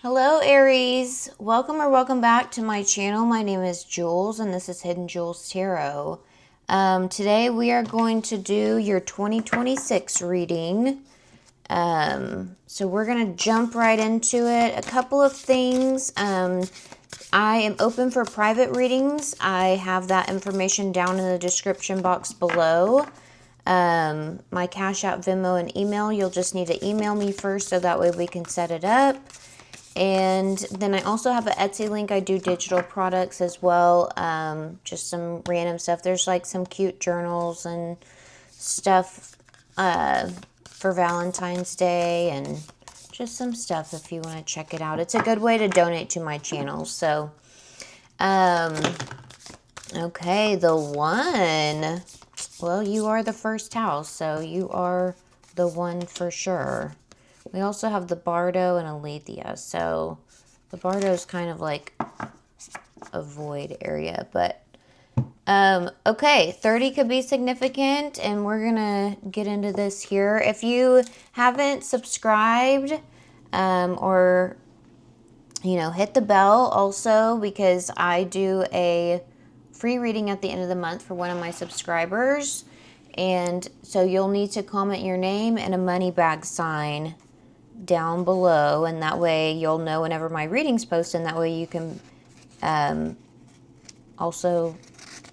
Hello Aries, welcome back to my channel. My name is Jules and this is Hidden Jules Tarot. Today we are going to do your 2026 reading. So we're going to jump right into it. A couple of things. I am open for private readings. I have that information down in the description box below. My Cash App, Venmo, and email. You'll just need to email me first so that way we can set it up. And then I also have an Etsy link. I do digital products as well. Just some random stuff. There's like some cute journals and stuff for Valentine's Day and just some stuff if you want to check it out. It's a good way to donate to my channel. So, okay, the one. Well, you are the first house, so you are the one for sure. We also have the Bardo and Alethea. So the Bardo is kind of like a void area. But, okay, 30 could be significant. And we're going to get into this here. If you haven't subscribed or, you know, hit the bell also, because I do a free reading at the end of the month for one of my subscribers. And so you'll need to comment your name and a money bag sign down below, and that way you'll know whenever my readings post, and that way you can also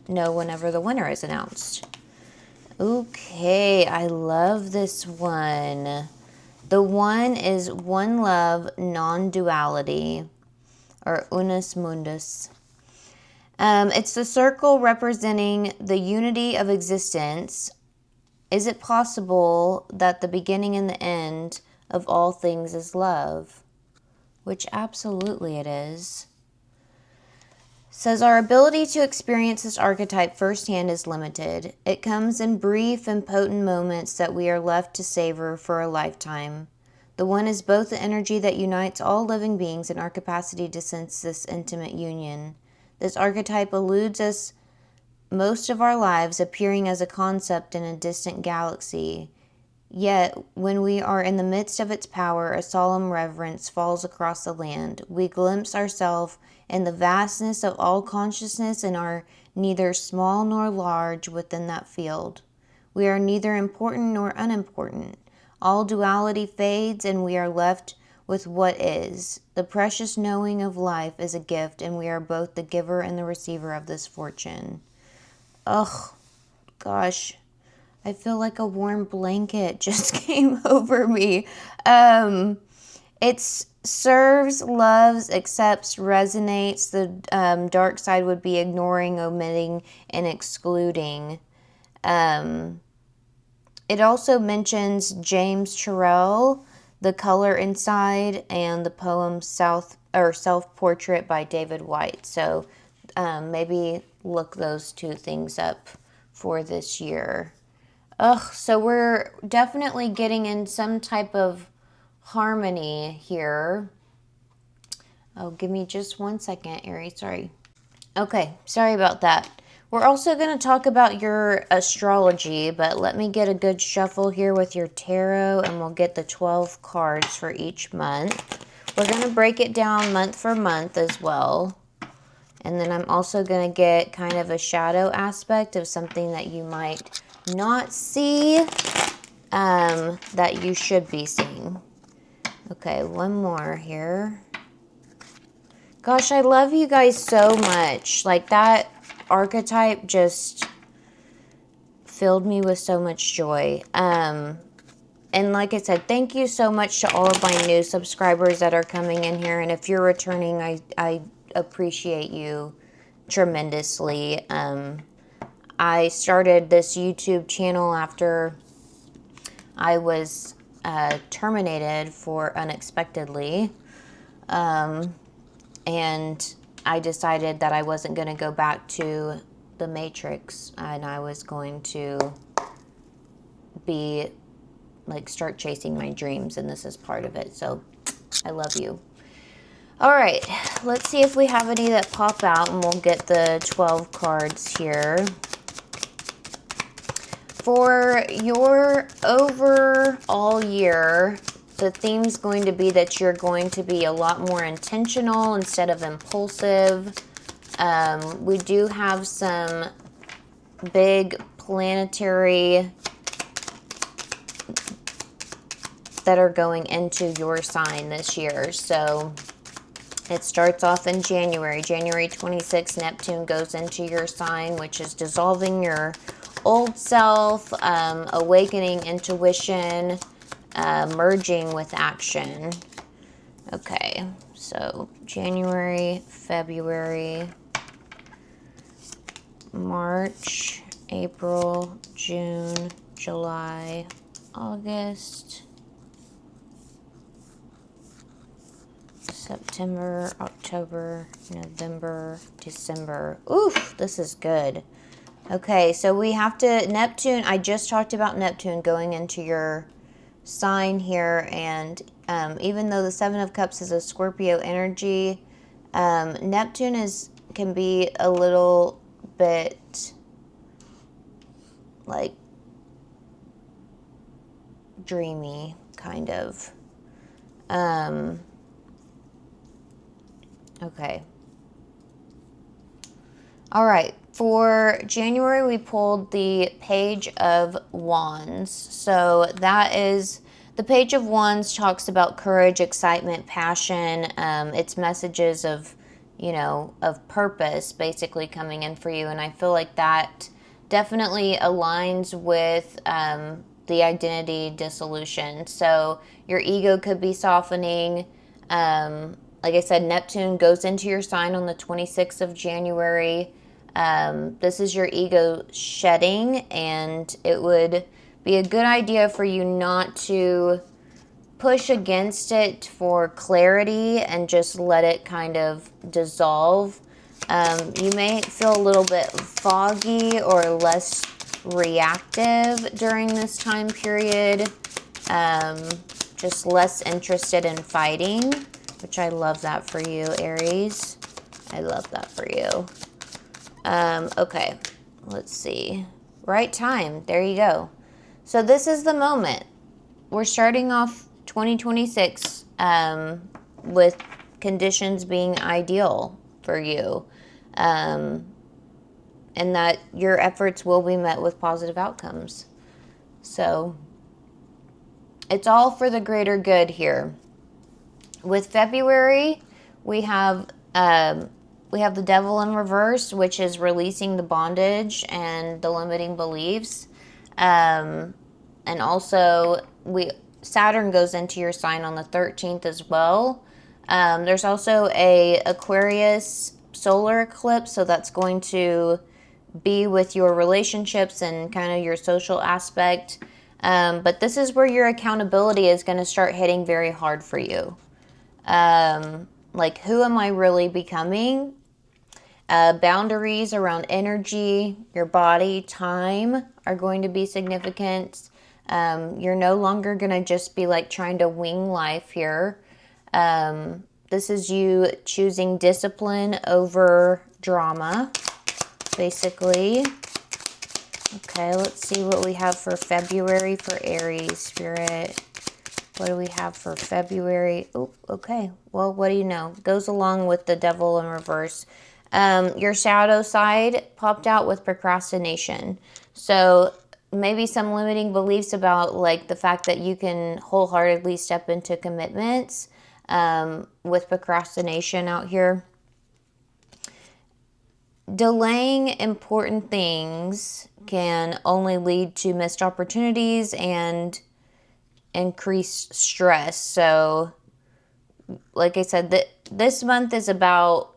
know whenever the winner is announced. Okay, I love this one. The one is one love, non-duality, or unus mundus. It's the circle representing the unity of existence. Is it possible that the beginning and the end of all things is love? Which absolutely it is. Says our ability to experience this archetype firsthand is limited. It comes in brief and potent moments that we are left to savor for a lifetime. The one is both the energy that unites all living beings and our capacity to sense this intimate union. This archetype eludes us most of our lives, appearing as a concept in a distant galaxy. Yet, when we are in the midst of its power, a solemn reverence falls across the land. We glimpse ourselves in the vastness of all consciousness and are neither small nor large within that field. We are neither important nor unimportant. All duality fades and we are left with what is. The precious knowing of life is a gift, and we are both the giver and the receiver of this fortune. Ugh, gosh. I feel like a warm blanket just came over me. It serves, loves, accepts, resonates. The dark side would be ignoring, omitting, and excluding. It also mentions James Turrell, The Color Inside, and the poem Self-Portrait by David White. So maybe look those two things up for this year. So we're definitely getting in some type of harmony here. Oh, give me just 1 second, Aries. Sorry. Okay, sorry about that. We're also going to talk about your astrology, but let me get a good shuffle here with your tarot, and we'll get the 12 cards for each month. We're going to break it down month for month as well. And then I'm also going to get kind of a shadow aspect of something that you might not see that you should be seeing. Okay, one more here. Gosh, I love you guys so much. Like, that archetype just filled me with so much joy. And like I said, thank you so much to all of my new subscribers that are coming in here. And if you're returning, I appreciate you tremendously. I started this YouTube channel after I was terminated for unexpectedly. And I decided that I wasn't going to go back to the Matrix, and I was going to be, like, start chasing my dreams, and this is part of it. So I love you. All right, let's see if we have any that pop out, and we'll get the 12 cards here. For your overall year, the theme's going to be that you're going to be a lot more intentional instead of impulsive. We do have some big planetary that are going into your sign this year. So it starts off in January. January 26th, Neptune goes into your sign, which is dissolving your old self, awakening intuition, merging with action. Okay, so January, February, March, April, June, July, August, September, October, November, December. Oof, this is good. Okay, so we have to, Neptune, I just talked about Neptune going into your sign here, and even though the Seven of Cups is a Scorpio energy, Neptune can be a little bit like dreamy, kind of. Okay. All right. For January, we pulled the Page of Wands. So that is, the Page of Wands talks about courage, excitement, passion. It's messages of, of purpose basically coming in for you. And I feel like that definitely aligns with the identity dissolution. So your ego could be softening. Like I said, Neptune goes into your sign on the 26th of January. This is your ego shedding, and it would be a good idea for you not to push against it for clarity and just let it kind of dissolve. You may feel a little bit foggy or less reactive during this time period. Just less interested in fighting, which I love that for you, Aries. I love that for you. Okay, let's see. Right time. There you go. So this is the moment. We're starting off 2026 with conditions being ideal for you. And that your efforts will be met with positive outcomes. So it's all for the greater good here. With February, we have the Devil in reverse, which is releasing the bondage and the limiting beliefs. And also, Saturn goes into your sign on the 13th as well. There's also a Aquarius solar eclipse, so that's going to be with your relationships and kind of your social aspect. But this is where your accountability is going to start hitting very hard for you. Like, who am I really becoming? Boundaries around energy, your body, time are going to be significant. You're no longer going to just be like trying to wing life here. This is you choosing discipline over drama, basically. Okay, let's see what we have for February for Aries, Spirit. What do we have for February? Oh, okay. Well, what do you know? Goes along with the Devil in reverse. Your shadow side popped out with procrastination. So maybe some limiting beliefs about like the fact that you can wholeheartedly step into commitments with procrastination out here. Delaying important things can only lead to missed opportunities and increased stress. So like I said, this month is about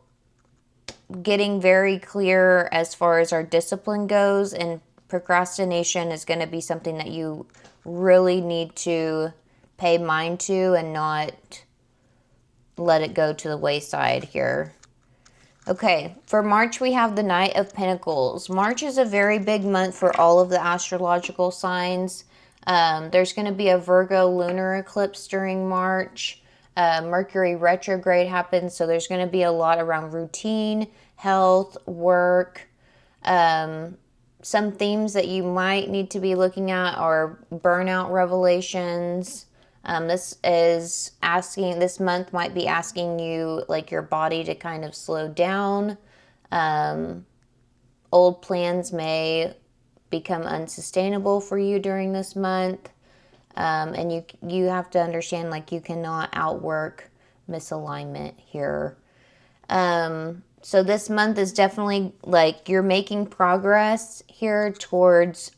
getting very clear as far as our discipline goes, and procrastination is going to be something that you really need to pay mind to and not let it go to the wayside here. Okay, for March, we have the Knight of Pentacles. March is a very big month for all of the astrological signs. There's going to be a Virgo lunar eclipse during March. Mercury retrograde happens, so there's going to be a lot around routine, health, work. Some themes that you might need to be looking at are burnout revelations, This month might be asking you, like, your body to kind of slow down. Old plans may become unsustainable for you during this month. And you have to understand, like, you cannot outwork misalignment here. So this month is definitely, like, you're making progress here towards,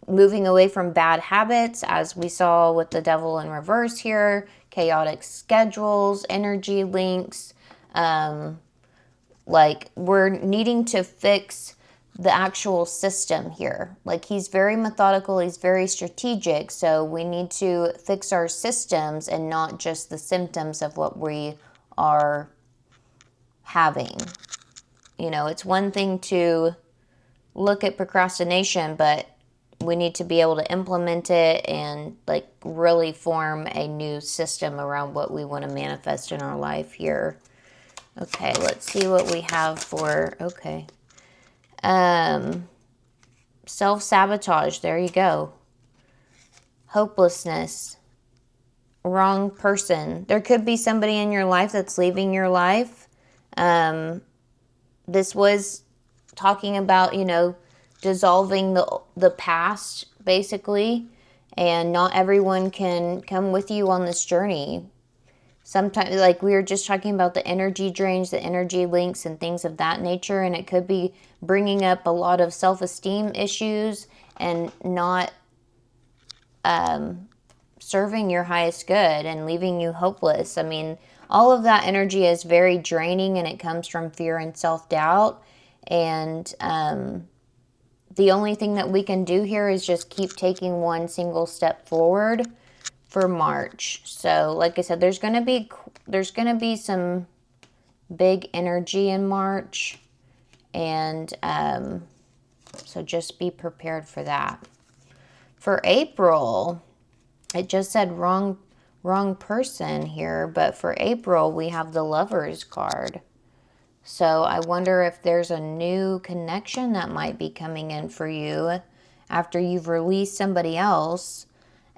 moving away from bad habits, as we saw with the devil in reverse here, chaotic schedules, energy links. Like, we're needing to fix the actual system here. Like, he's very methodical, he's very strategic, so we need to fix our systems and not just the symptoms of what we are having. It's one thing to look at procrastination, but we need to be able to implement it and, like, really form a new system around what we want to manifest in our life here. Okay, let's see what we have for, okay. Self-sabotage, there you go. Hopelessness. Wrong person. There could be somebody in your life that's leaving your life. This was talking about, dissolving the past, basically. And not everyone can come with you on this journey. Sometimes, like, we were just talking about the energy drains, the energy links, and things of that nature. And it could be bringing up a lot of self-esteem issues and not serving your highest good and leaving you hopeless. I mean, all of that energy is very draining, and it comes from fear and self-doubt. And the only thing that we can do here is just keep taking one single step forward for March. So, like I said, there's going to be some big energy in March, and so just be prepared for that. For April, it just said wrong person here, but for April we have the Lovers card. So I wonder if there's a new connection that might be coming in for you after you've released somebody else.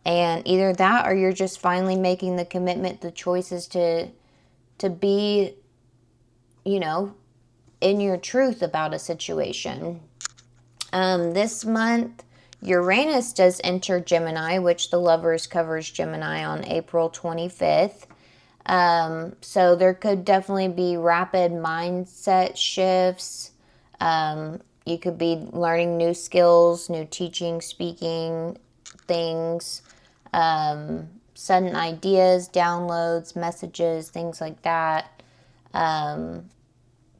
And either that, or you're just finally making the commitment, the choices to be, in your truth about a situation. This month, Uranus does enter Gemini, which the Lovers covers Gemini on April 25th. So there could definitely be rapid mindset shifts. You could be learning new skills, new teaching, speaking things, sudden ideas, downloads, messages, things like that.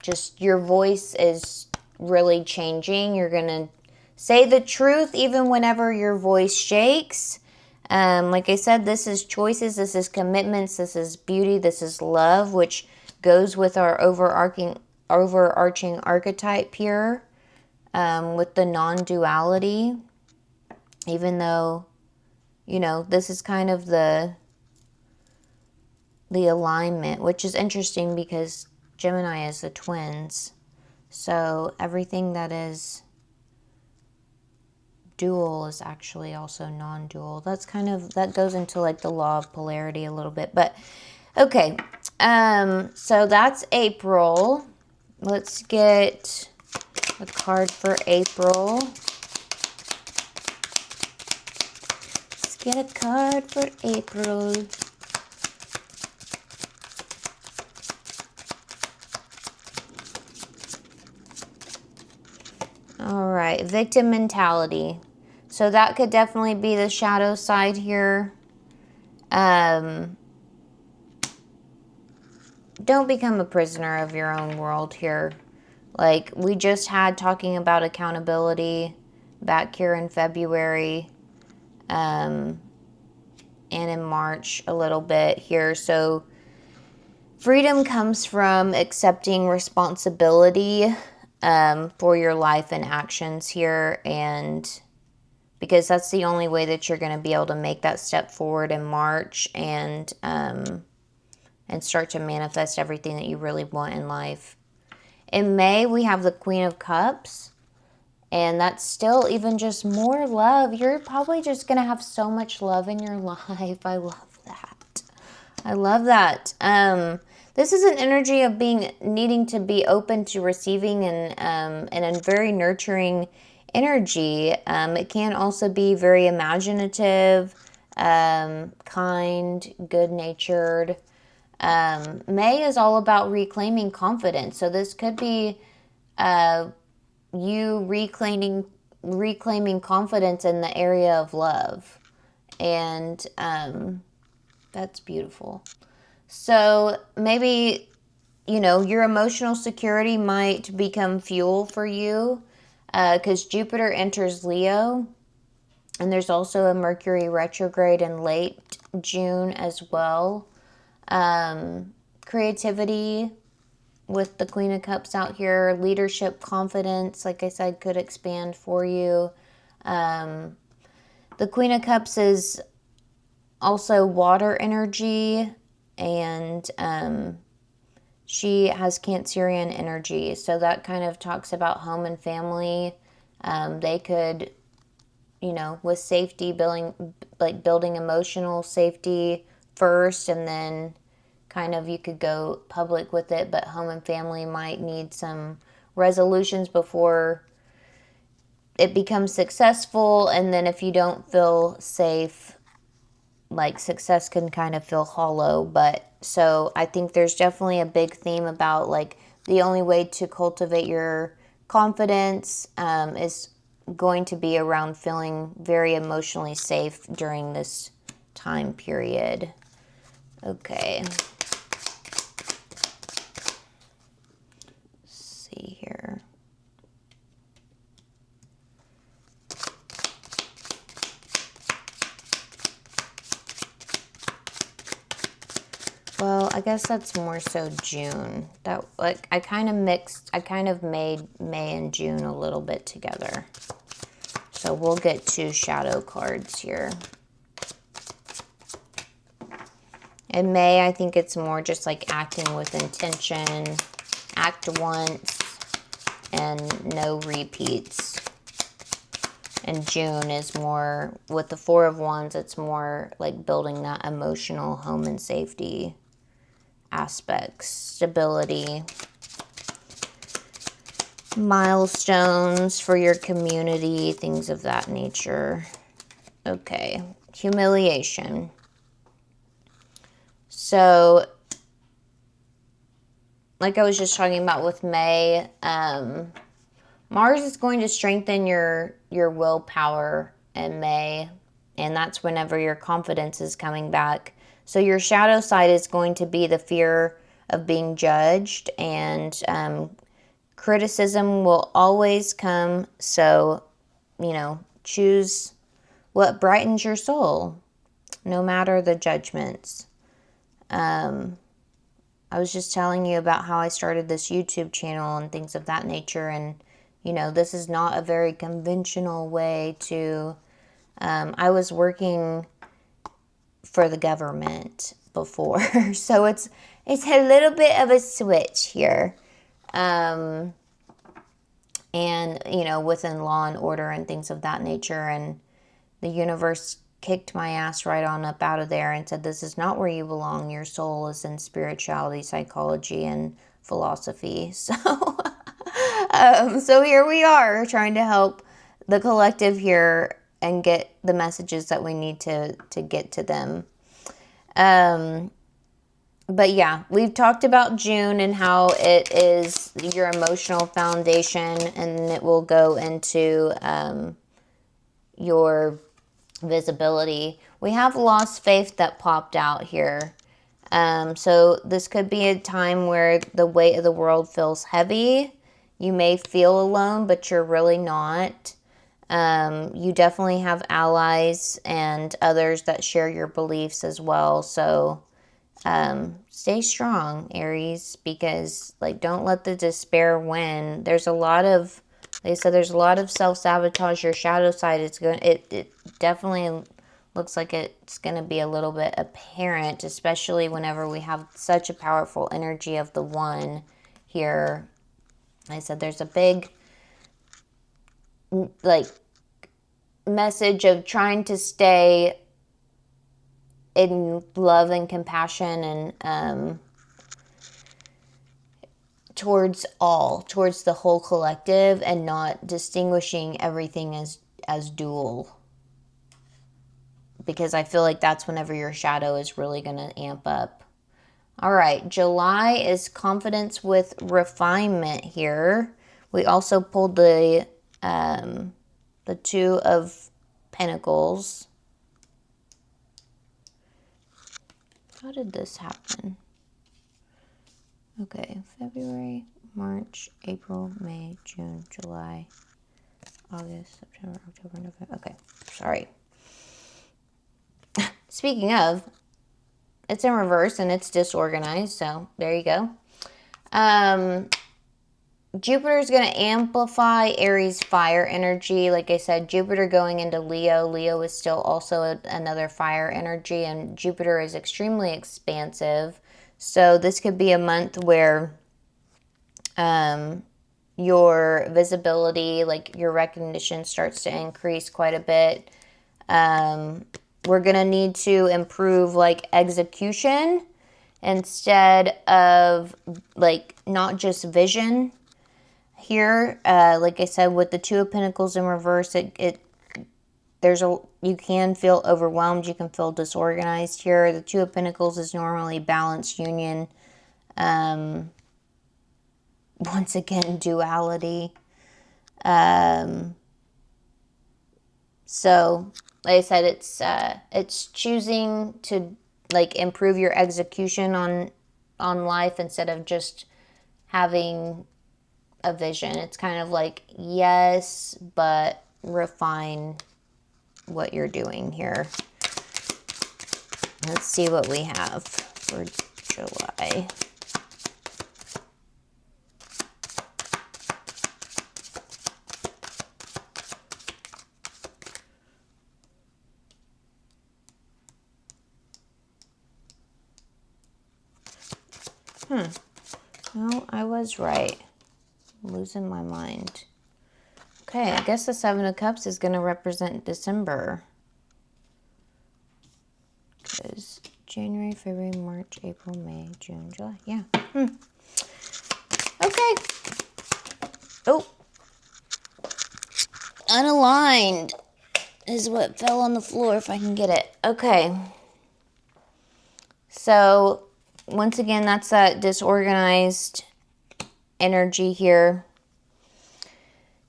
Just your voice is really changing. You're going to say the truth even whenever your voice shakes. Like I said, this is choices, this is commitments, this is beauty, this is love, which goes with our overarching archetype here, with the non-duality. Even though, this is kind of the alignment, which is interesting because Gemini is the twins. So everything that is dual is actually also non-dual. That goes into, like, the law of polarity a little bit. But okay, so that's April. Let's get a card for April. Let's get a card for April. All right, victim mentality. So that could definitely be the shadow side here. Don't become a prisoner of your own world here. Like, we just had talking about accountability back here in February, and in March a little bit here. So freedom comes from accepting responsibility for your life and actions here, and because that's the only way that you're going to be able to make that step forward in March and start to manifest everything that you really want in life. In May, we have the Queen of Cups, And that's still even just more love. You're probably just going to have so much love in your life. I love that. I love that. This is an energy of needing to be open to receiving and a very nurturing energy. It can also be very imaginative, kind, good-natured. May is all about reclaiming confidence. So this could be you reclaiming confidence in the area of love. And that's beautiful. So maybe, your emotional security might become fuel for you because Jupiter enters Leo. And there's also a Mercury retrograde in late June as well. Creativity with the Queen of Cups out here. Leadership, confidence, like I said, could expand for you. The Queen of Cups is also water energy, and she has Cancerian energy. So that kind of talks about home and family. They could, with safety, building emotional safety first, and then kind of you could go public with it, but home and family might need some resolutions before it becomes successful. And then if you don't feel safe, like success can kind of feel hollow. But so I think there's definitely a big theme about like the only way to cultivate your confidence is going to be around feeling very emotionally safe during this time period. Okay. Let's see here. Well, I guess that's more so June. That like I kind of made May and June a little bit together. So we'll get 2 shadow cards here. In May, I think it's more just like acting with intention, act once, and no repeats. And June is more, with the 4 of Wands, it's more like building that emotional home and safety aspects, stability, milestones for your community, things of that nature. Okay, humiliation. So, like I was just talking about with May, Mars is going to strengthen your willpower in May, and that's whenever your confidence is coming back. So your shadow side is going to be the fear of being judged, and criticism will always come. So, choose what brightens your soul, no matter the judgments. I was just telling you about how I started this YouTube channel and things of that nature, and this is not a very conventional way to. I was working for the government before, so it's a little bit of a switch here, and within law and order and things of that nature, and the universe kicked my ass right on up out of there and said, this is not where you belong. Your soul is in spirituality, psychology, and philosophy. So so here we are trying to help the collective here and get the messages that we need to get to them. But yeah, we've talked about June and how it is your emotional foundation, and it will go into your visibility. We have lost faith that popped out here. So this could be a time where the weight of the world feels heavy. You may feel alone, but you're really not. You definitely have allies and others that share your beliefs as well. So stay strong, Aries, because don't let the despair win. There's a lot of, they said there's a lot of self-sabotage. Your shadow side is going, it definitely looks like it's going to be a little bit apparent, especially whenever we have such a powerful energy of the 1 here. I said there's a big like message of trying to stay in love and compassion and towards the whole collective, and not distinguishing everything as dual, because I feel like that's whenever your shadow is really going to amp up. All right, July is confidence with refinement here. We also pulled the Two of Pentacles. How did this happen? Okay, February, March, April, May, June, July, August, September, October, November. Okay, sorry. Speaking of, it's in reverse and it's disorganized, so there you go. Jupiter is going to amplify Aries fire energy. Like I said, Jupiter going into Leo. Leo is still also another fire energy, and Jupiter is extremely expansive. So this could be a month where your visibility, like your recognition, starts to increase quite a bit. We're going to need to improve like execution instead of like not just vision. Here, like I said, with the Two of Pentacles in reverse, you can feel overwhelmed, you can feel disorganized here. The Two of Pentacles is normally balanced union. Once again, duality. So, like I said, it's choosing to like improve your execution on life instead of just having a vision. It's kind of like, yes, but refine what you're doing here. Let's see what we have for July. No, I was right. I'm losing my mind. Okay, I guess the Seven of Cups is going to represent December. Because January, February, March, April, May, June, July. Yeah. Okay. Oh. Unaligned is what fell on the floor, if I can get it. Okay. So, once again, that's that disorganized energy here.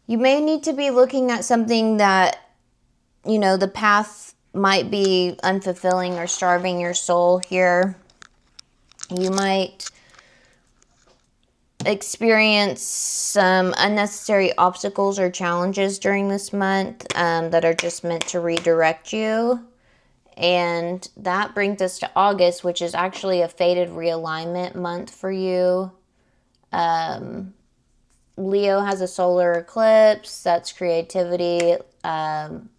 You may need to be looking at something that, you know, the path might be unfulfilling or starving your soul here. You might experience some unnecessary obstacles or challenges during this month that are just meant to redirect you. And that brings us to August, which is actually a fated realignment month for you. Leo has a solar eclipse. That's creativity,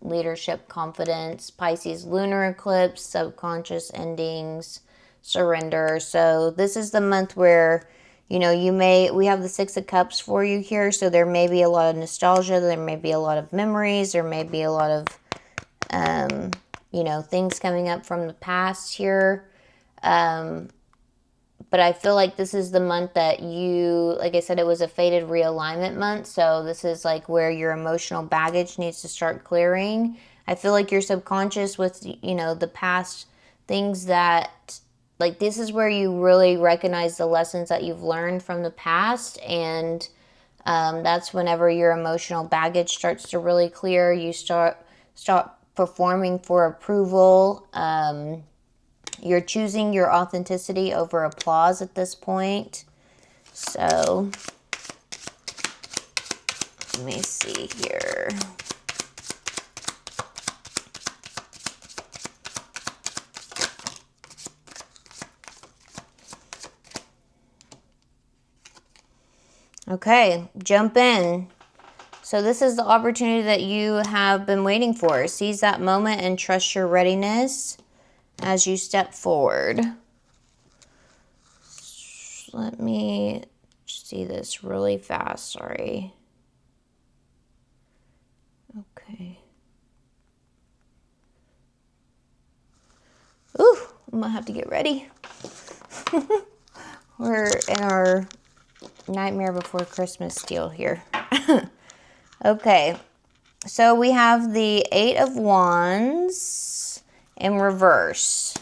leadership, confidence. Pisces lunar eclipse, subconscious endings, surrender. So this is the month where, you know, we have the Six of Cups for you here. So there may be a lot of nostalgia. There may be a lot of memories. There may be a lot of, you know, things coming up from the past here. But I feel like this is the month that like I said, it was a fated realignment month. So this is like where your emotional baggage needs to start clearing. I feel like your subconscious with, you know, the past things that, like, this is where you really recognize the lessons that you've learned from the past. And that's whenever your emotional baggage starts to really clear. You start performing for approval. You're choosing your authenticity over applause at this point. So, let me see here. Okay, jump in. So this is the opportunity that you have been waiting for. Seize that moment and trust your readiness as you step forward. Let me see this really fast, sorry. Okay. Ooh, I'm gonna have to get ready. We're in our Nightmare Before Christmas deal here. Okay, so we have the Eight of Wands in reverse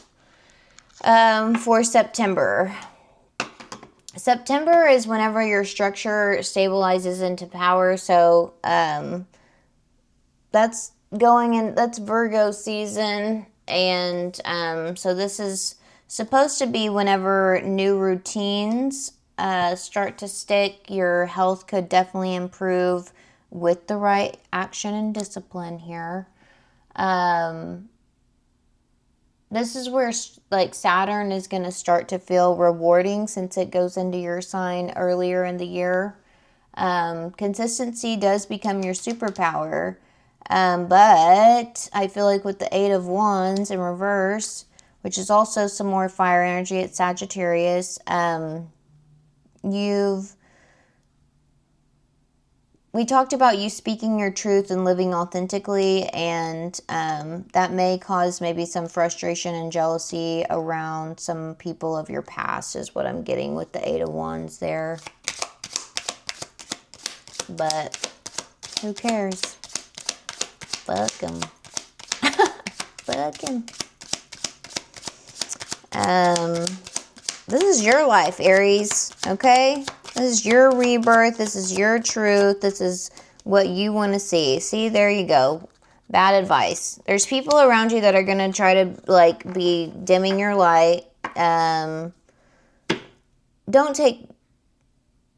for September. September is whenever your structure stabilizes into power, so that's that's Virgo season, and so this is supposed to be whenever new routines start to stick. Your health could definitely improve with the right action and discipline here. This is where like Saturn is going to start to feel rewarding since it goes into your sign earlier in the year. Consistency does become your superpower. But I feel like with the Eight of Wands in reverse, which is also some more fire energy at Sagittarius, we talked about you speaking your truth and living authentically, and that may cause maybe some frustration and jealousy around some people of your past is what I'm getting with the Eight of Wands there. But who cares? Fuck them. Fuck him. This is your life, Aries, okay? This is your rebirth. This is your truth. This is what you want to see. See, there you go. Bad advice. There's people around you that are going to try to, like, be dimming your light. Don't take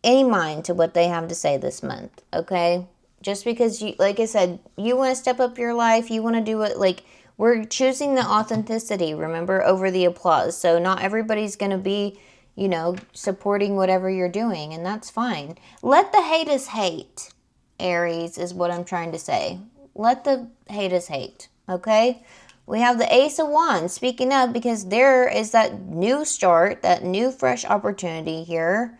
any mind to what they have to say this month, okay? Just because you, like I said, you want to step up your life, you want to do it, like, we're choosing the authenticity, remember, over the applause. So not everybody's going to be, you know, supporting whatever you're doing, and that's fine. Let the haters hate, Aries, is what I'm trying to say. Let the haters hate, okay? We have the Ace of Wands, speaking up, because there is that new start, that new fresh opportunity here.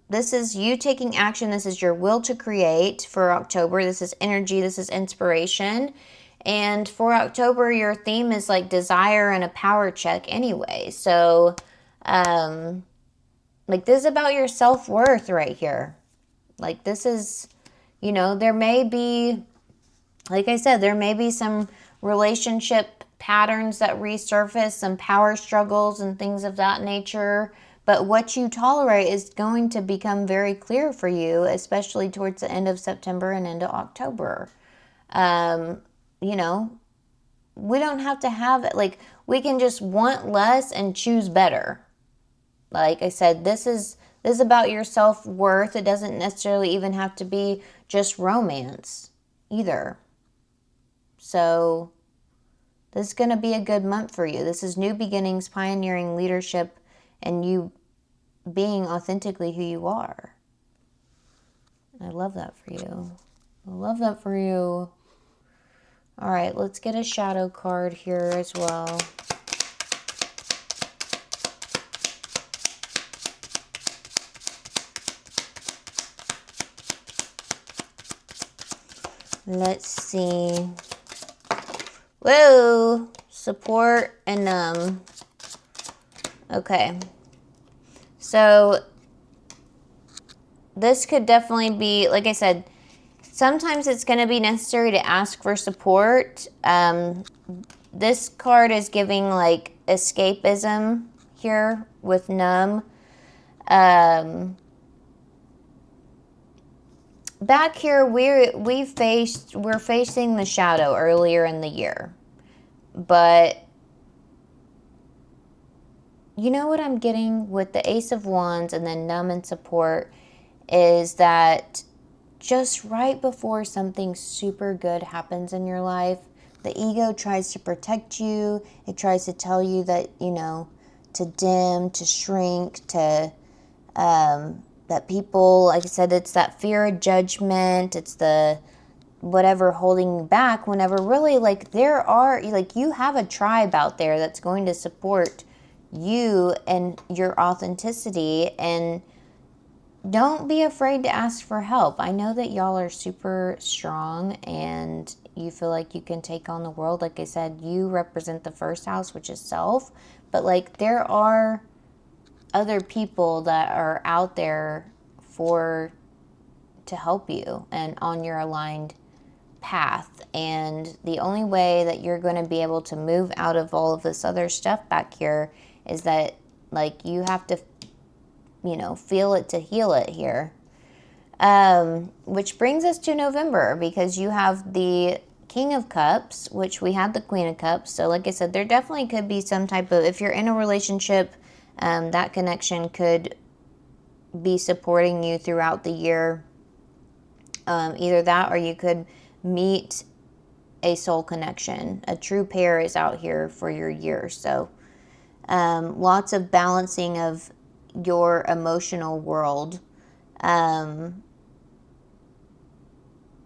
This is you taking action. This is your will to create for October. This is energy. This is inspiration. And for October, your theme is like desire and a power check anyway. So, like, this is about your self-worth right here. Like, this is, you know, there may be, like I said, there may be some relationship patterns that resurface, some power struggles and things of that nature. But what you tolerate is going to become very clear for you, especially towards the end of September and into October. You know, we don't have to have it. Like, we can just want less and choose better. Like I said, this is about your self-worth. It doesn't necessarily even have to be just romance either. So this is going to be a good month for you. This is new beginnings, pioneering leadership, and you being authentically who you are. I love that for you. I love that for you. All right, let's get a shadow card here as well. Let's see. Whoa, support and okay. So this could definitely be, like I said, sometimes it's going to be necessary to ask for support. This card is giving like escapism here with numb. Back here, we're facing the shadow earlier in the year, but you know what I'm getting with the Ace of Wands and then numb and support is that just right before something super good happens in your life, the ego tries to protect you. It tries to tell you that, you know, to dim, to shrink, to that people, like I said, it's that fear of judgment. It's the whatever holding you back, whenever really, like, there are, like, you have a tribe out there that's going to support you and your authenticity, and don't be afraid to ask for help. I know that y'all are super strong and you feel like you can take on the world. Like I said, you represent the first house, which is self, but like there are other people that are out there for to help you and on your aligned path. And the only way that you're going to be able to move out of all of this other stuff back here is that like you have to, you know, feel it to heal it here. Which brings us to November, because you have the King of Cups, which we had the Queen of Cups. So like I said, there definitely could be some type of, if you're in a relationship, that connection could be supporting you throughout the year. Either that or you could meet a soul connection. A true pair is out here for your year. So lots of balancing of your emotional world. And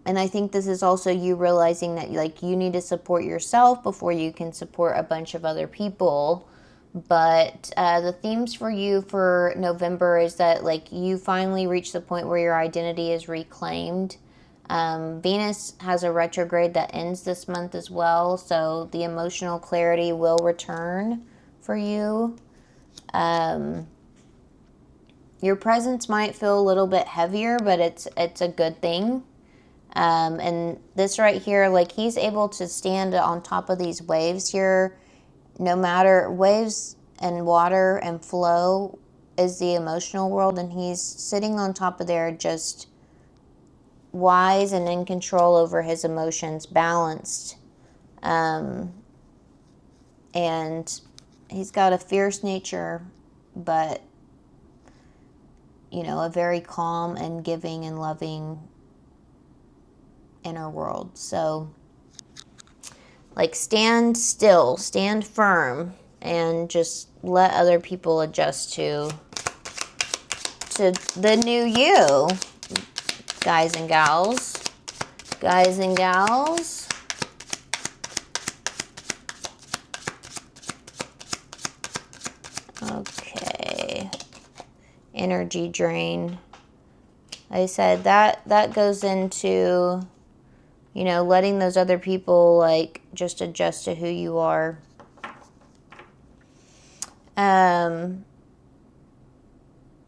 I think this is also you realizing that like you need to support yourself before you can support a bunch of other people. But the themes for you for November is that like you finally reach the point where your identity is reclaimed. Venus has a retrograde that ends this month as well, so the emotional clarity will return for you. Your presence might feel a little bit heavier, but it's a good thing. And this right here, like he's able to stand on top of these waves here. No matter, waves and water and flow is the emotional world, and he's sitting on top of there just wise and in control over his emotions, balanced. And he's got a fierce nature, but, you know, a very calm and giving and loving inner world. So, like, stand still, stand firm, and just let other people adjust to the new you, guys and gals. Guys and gals. Okay. Energy drain. Like I said, that goes into, you know, letting those other people like just adjust to who you are.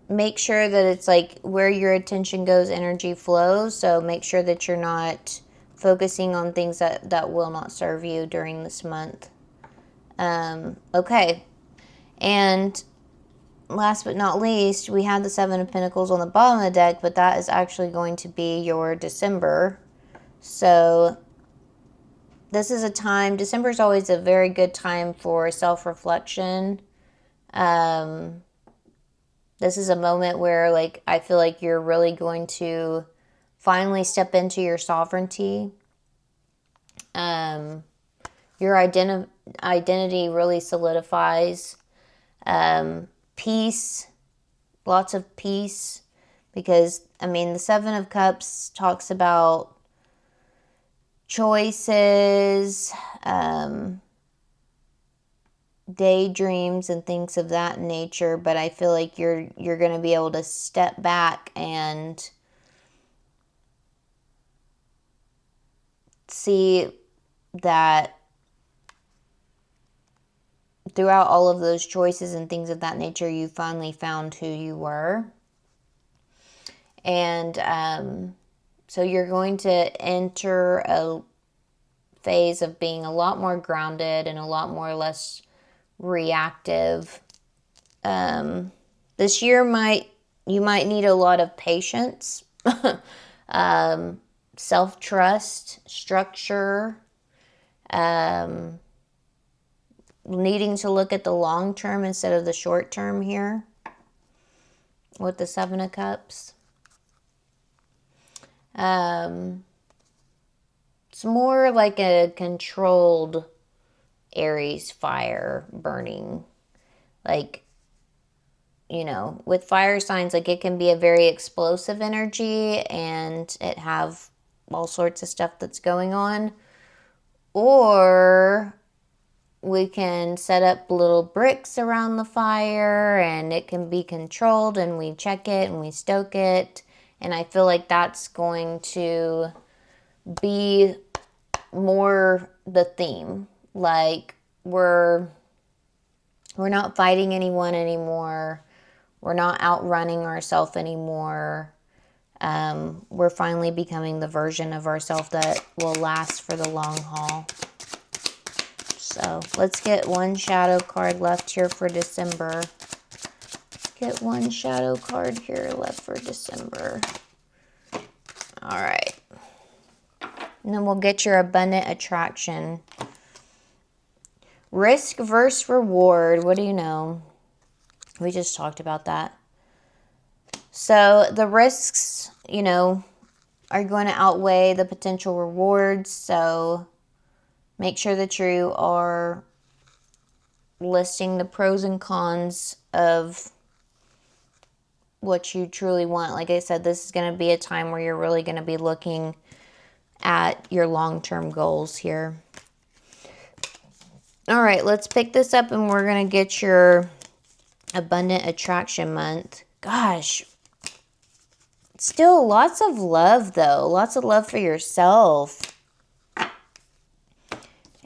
Make sure that it's like where your attention goes, energy flows. So make sure that you're not focusing on things that will not serve you during this month. Okay. And last but not least, we have the Seven of Pentacles on the bottom of the deck, but that is actually going to be your December. So this is a time, December is always a very good time for self-reflection. This is a moment where like I feel like you're really going to finally step into your sovereignty. Your identity really solidifies. Peace, lots of peace, because I mean the Seven of Cups talks about choices, daydreams and things of that nature, but I feel like you're going to be able to step back and see that throughout all of those choices and things of that nature, you finally found who you were. And so you're going to enter a phase of being a lot more grounded and a lot more less reactive. This year you might need a lot of patience, self-trust, structure, needing to look at the long term instead of the short term here with the Seven of Cups. It's more like a controlled Aries fire burning. Like, you know, with fire signs, like it can be a very explosive energy and it have all sorts of stuff that's going on. Or we can set up little bricks around the fire and it can be controlled and we check it and we stoke it. And I feel like that's going to be more the theme. Like we're not fighting anyone anymore. We're not outrunning ourselves anymore. We're finally becoming the version of ourselves that will last for the long haul. So let's get one shadow card left here for December. Get one shadow card here left for December. All right. And then we'll get your abundant attraction. Risk versus reward. What do you know? We just talked about that. So the risks, you know, are going to outweigh the potential rewards. So make sure that you are listing the pros and cons of what you truly want. Like I said, this is going to be a time where you're really going to be looking at your long-term goals here. All right, let's pick this up and we're going to get your abundant attraction month. Gosh, still lots of love though. Lots of love for yourself.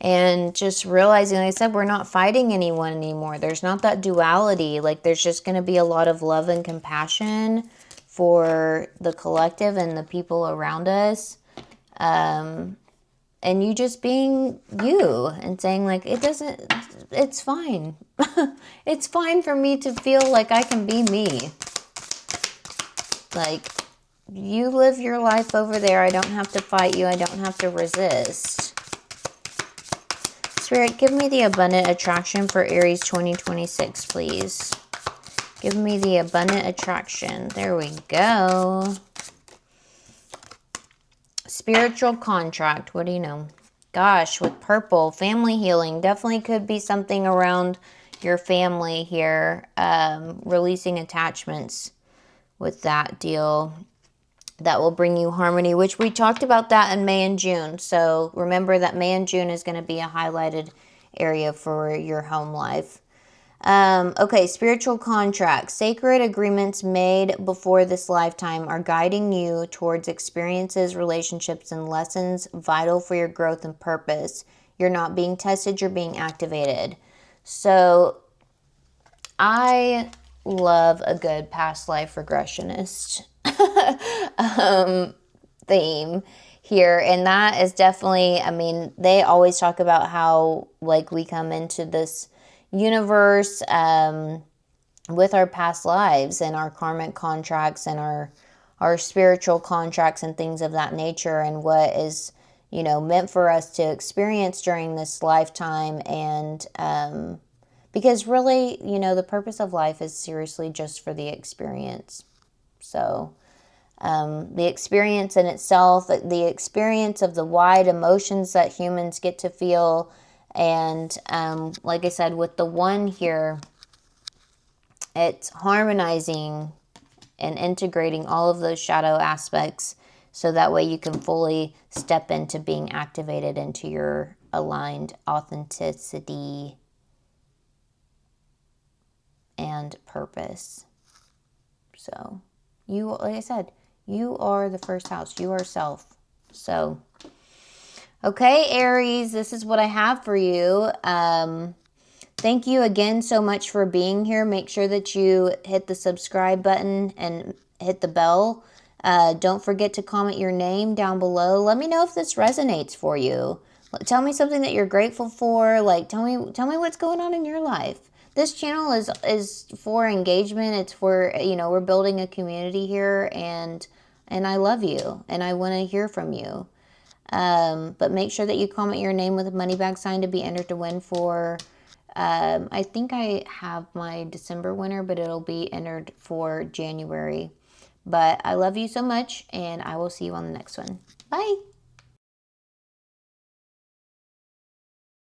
And just realizing, like I said, we're not fighting anyone anymore. There's not that duality. Like there's just going to be a lot of love and compassion for the collective and the people around us. And you just being you and saying like, it's fine. It's fine for me to feel like I can be me. Like you live your life over there. I don't have to fight you. I don't have to resist. Spirit, give me the abundant attraction for Aries 2026, please. Give me the abundant attraction. There we go. Spiritual contract. What do you know? Gosh, with purple, family healing. Definitely could be something around your family here. Releasing attachments with that deal. That will bring you harmony, which we talked about that in May and June. So remember that May and June is going to be a highlighted area for your home life. Okay, spiritual contracts. Sacred agreements made before this lifetime are guiding you towards experiences, relationships, and lessons vital for your growth and purpose. You're not being tested, you're being activated. So I love a good past life regressionist theme here, and that is definitely, I mean, they always talk about how like we come into this universe with our past lives and our karmic contracts and our spiritual contracts and things of that nature, and what is, you know, meant for us to experience during this lifetime. And because really, you know, the purpose of life is seriously just for the experience. So the experience in itself, the experience of the wide emotions that humans get to feel. And like I said, with the one here, it's harmonizing and integrating all of those shadow aspects so that way you can fully step into being activated into your aligned authenticity and purpose. So you, like I said, you are the first house. You are self. So, okay, Aries, this is what I have for you. Thank you again so much for being here. Make sure that you hit the subscribe button and hit the bell. Don't forget to comment your name down below. Let me know if this resonates for you. Tell me something that you're grateful for. Like, tell me what's going on in your life. This channel is for engagement. It's for, you know, we're building a community here, and I love you, and I want to hear from you. But make sure that you comment your name with a money bag sign to be entered to win for, I think I have my December winner, but it'll be entered for January. But I love you so much, and I will see you on the next one. Bye.